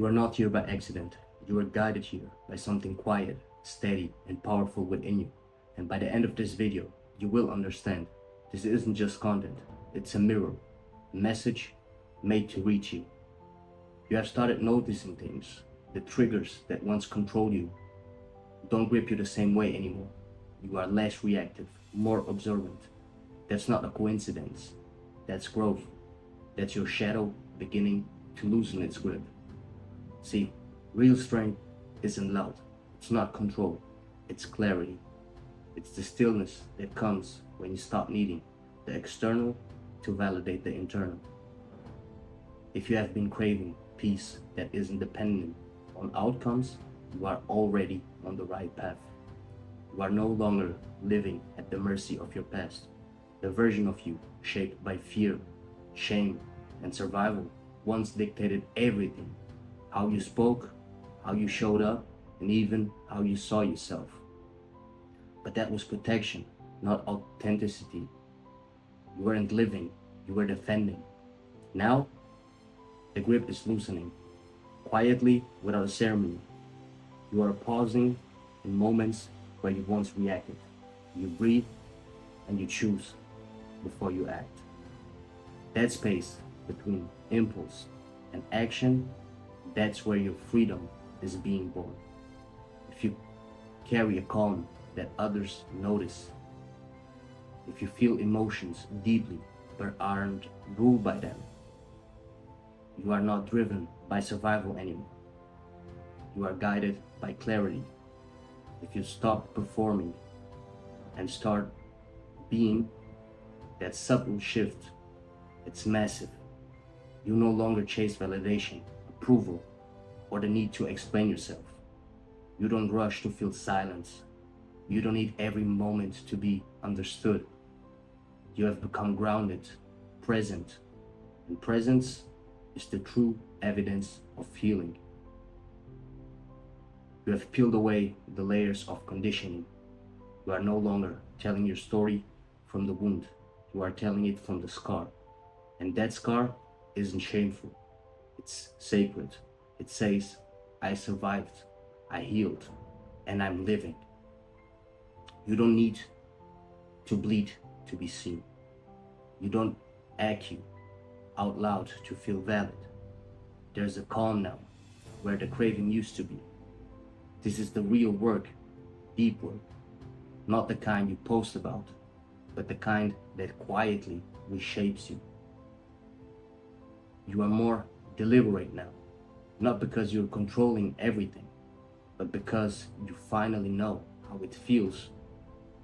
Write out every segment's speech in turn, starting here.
You are not here by accident. You are guided here by something quiet, steady, and powerful within you. And by the end of this video, you will understand this isn't just content, it's a mirror, a message made to reach you. You have started noticing things, the triggers that once controlled you don't grip you the same way anymore. You are less reactive, more observant. That's not a coincidence. That's growth. That's your shadow beginning to loosen its grip. See, real strength isn't loud. It's not control. It's clarity. It's the stillness that comes when you stop needing the external to validate the internal. If you have been craving peace that isn't dependent on outcomes, you are already on the right path. You are no longer living at the mercy of your past. The version of you shaped by fear, shame, and survival once dictated everything. How you spoke, how you showed up, and even how you saw yourself. But that was protection, not authenticity. You weren't living, you were defending. Now, the grip is loosening, quietly, without a ceremony. You are pausing in moments where you once reacted. You breathe and you choose before you act. That space between impulse and action, that's where your freedom is being born. If you carry a calm that others notice, if you feel emotions deeply but aren't ruled by them, you are not driven by survival anymore. You are guided by clarity. If you stop performing and start being, that subtle shift, it's massive. You no longer chase validation, approval, or the need to explain yourself. You don't rush to feel silence. You don't need every moment to be understood. You have become grounded, present, and presence is the true evidence of healing. You have peeled away the layers of conditioning. You are no longer telling your story from the wound. You are telling it from the scar. And that scar isn't shameful. It's sacred. It says, I survived, I healed, and I'm living. You don't need to bleed to be seen. You don't act out loud to feel valid. There's a calm now, where the craving used to be. This is the real work, deep work, not the kind you post about, but the kind that quietly reshapes you. You are more deliberate now, not because you're controlling everything, but because you finally know how it feels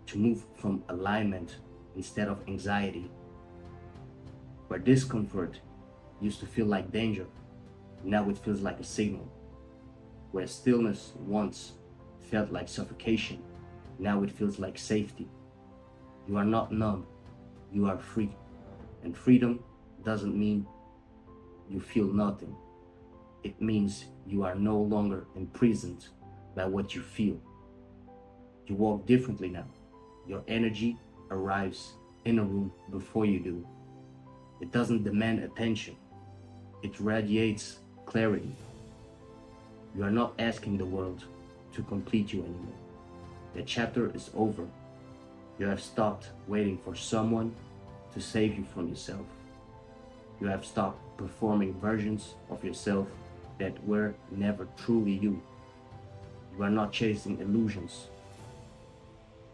to move from alignment instead of anxiety. Where discomfort used to feel like danger, now it feels like a signal. Where stillness once felt like suffocation, now it feels like safety. You are not numb, you are free. And freedom doesn't mean you feel nothing. It means you are no longer imprisoned by what you feel. You walk differently now. Your energy arrives in a room before you do. It doesn't demand attention. It radiates clarity. You are not asking the world to complete you anymore. The chapter is over. You have stopped waiting for someone to save you from yourself. You have stopped performing versions of yourself that were never truly you. You are not chasing illusions,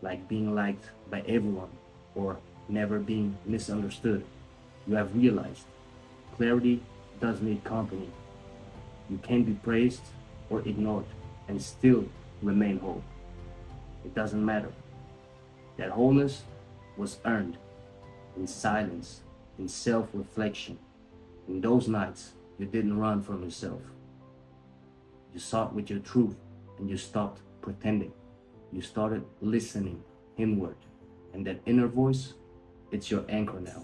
like being liked by everyone or never being misunderstood. You have realized clarity doesn't need company. You can be praised or ignored and still remain whole. It doesn't matter. That wholeness was earned in silence, in self-reflection. In those nights, you didn't run from yourself. You sought with your truth and you stopped pretending. You started listening inward. And that inner voice, it's your anchor now.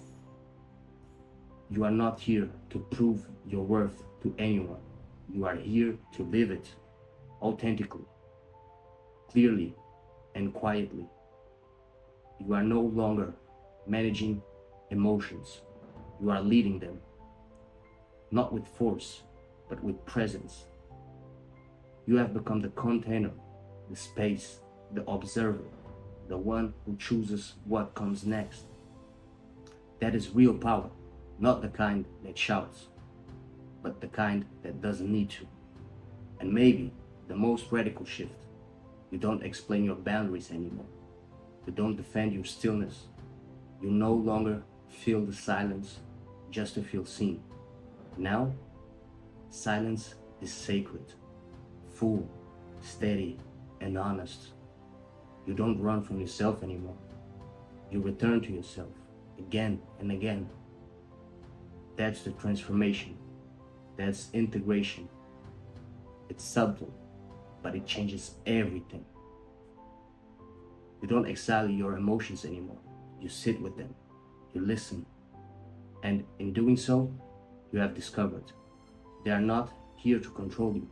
You are not here to prove your worth to anyone. You are here to live it authentically, clearly, and quietly. You are no longer managing emotions. You are leading them, not with force, but with presence. You have become the container, the space, the observer, the one who chooses what comes next. That is real power, not the kind that shouts, but the kind that doesn't need to. And maybe the most radical shift: you don't explain your boundaries anymore. You don't defend your stillness. You no longer fill the silence just to feel seen. Now, silence is sacred, full, steady, and honest. You don't run from yourself anymore. You return to yourself again and again. That's the transformation. That's integration. It's subtle, but it changes everything. You don't exile your emotions anymore. You sit with them. You listen. And in doing so, you have discovered they are not here to control you.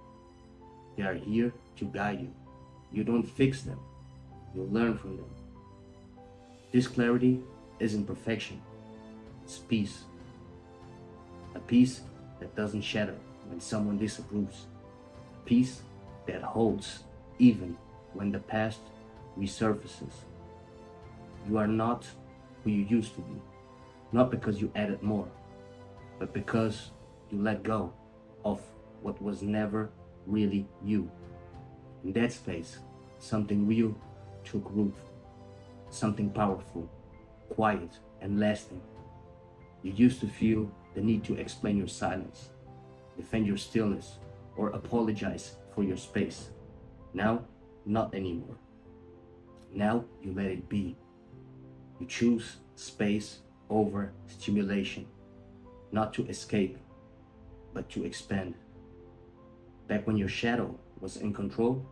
They are here to guide you. You don't fix them. You learn from them. This clarity isn't perfection. It's peace. A peace that doesn't shatter when someone disapproves. A peace that holds even when the past resurfaces. You are not who you used to be, not because you added more, but because you let go of what was never really you. In that space, something real took root, something powerful, quiet, and lasting. You used to feel the need to explain your silence, defend your stillness, or apologize for your space. Now, not anymore. Now you let it be. You choose space over stimulation, not to escape, but to expand. Back when your shadow was in control,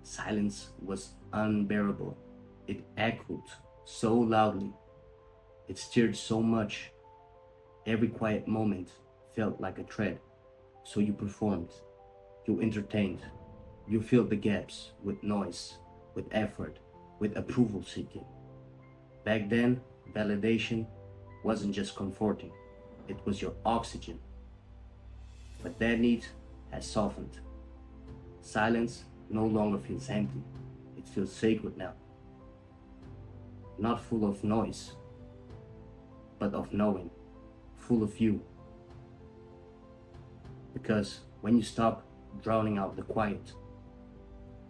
silence was unbearable. It echoed so loudly. It stirred so much. Every quiet moment felt like a threat. So you performed. You entertained. You filled the gaps with noise, with effort, with approval seeking. Back then, validation wasn't just comforting. It was your oxygen. But that need has softened. Silence no longer feels empty. It feels sacred now. Not full of noise, but of knowing, full of you. Because when you stop drowning out the quiet,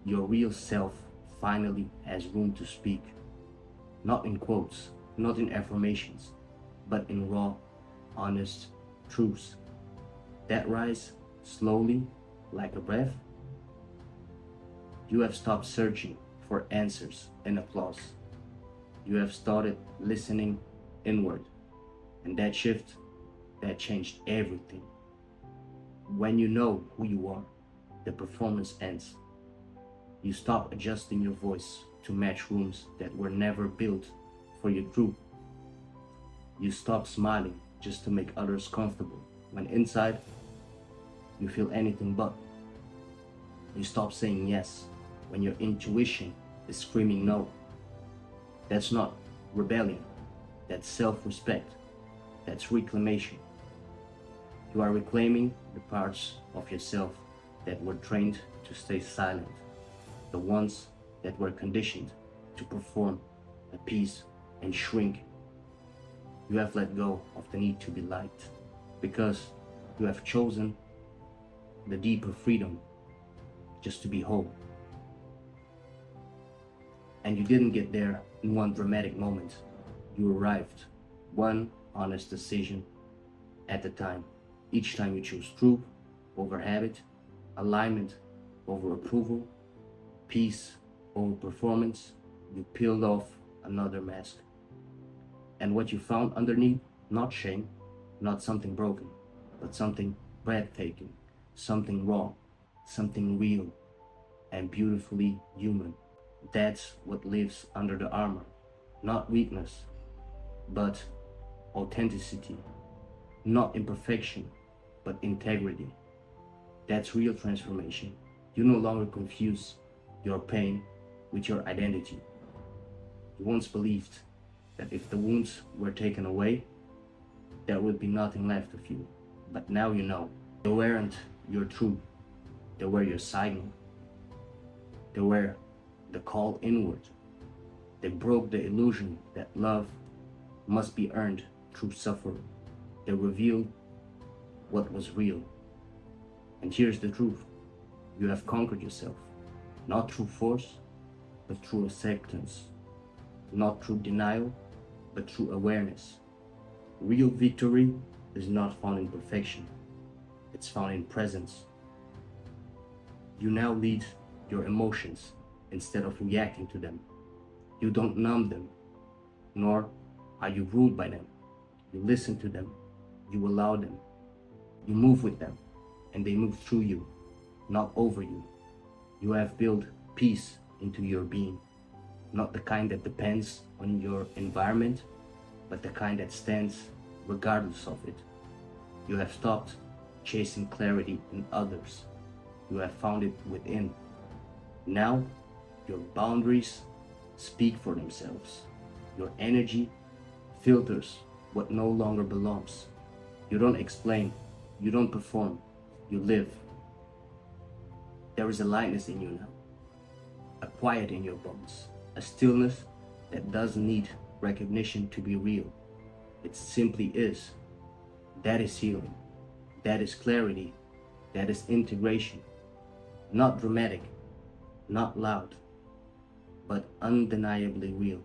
your real self finally has room to speak. Not in quotes, not in affirmations, but in raw, honest truths that rise slowly like a breath. You have stopped searching for answers and applause. You have started listening inward. And that shift, that changed everything. When you know who you are, the performance ends. You stop adjusting your voice to match rooms that were never built for your truth. You stop smiling just to make others comfortable, when inside you feel anything but. You stop saying yes when your intuition is screaming no. That's not rebellion, that's self-respect, that's reclamation. You are reclaiming the parts of yourself that were trained to stay silent, the ones that were conditioned to perform, appease, and shrink. You have let go of the need to be liked, because you have chosen the deeper freedom just to be whole. And you didn't get there in one dramatic moment. You arrived, one honest decision at a time. Each time you choose truth over habit, alignment over approval, peace over performance, you peeled off another mask. And what you found underneath, not shame, not something broken, but something breathtaking, something raw, something real, and beautifully human. That's what lives under the armor. Not weakness, but authenticity. Not imperfection, but integrity. That's real transformation. You no longer confuse your pain with your identity. You once believed that if the wounds were taken away, there would be nothing left of you. But now you know. You weren't your truth. They were your signal. They were the call inward. They broke the illusion that love must be earned through suffering. They revealed what was real. And here's the truth. You have conquered yourself, not through force, but through acceptance. Not through denial, but through awareness. Real victory is not found in perfection. It's found in presence. You now lead your emotions instead of reacting to them. You don't numb them, nor are you ruled by them. You listen to them. You allow them. You move with them, and they move through you, not over you. You have built peace into your being, not the kind that depends on your environment, but the kind that stands regardless of it. You have stopped chasing clarity in others. You have found it within. Now, your boundaries speak for themselves. Your energy filters what no longer belongs. You don't explain, you don't perform, you live. There is a lightness in you now, a quiet in your bones, a stillness that doesn't need recognition to be real. It simply is. That is healing. That is clarity. That is integration. Not dramatic, not loud, but undeniably real.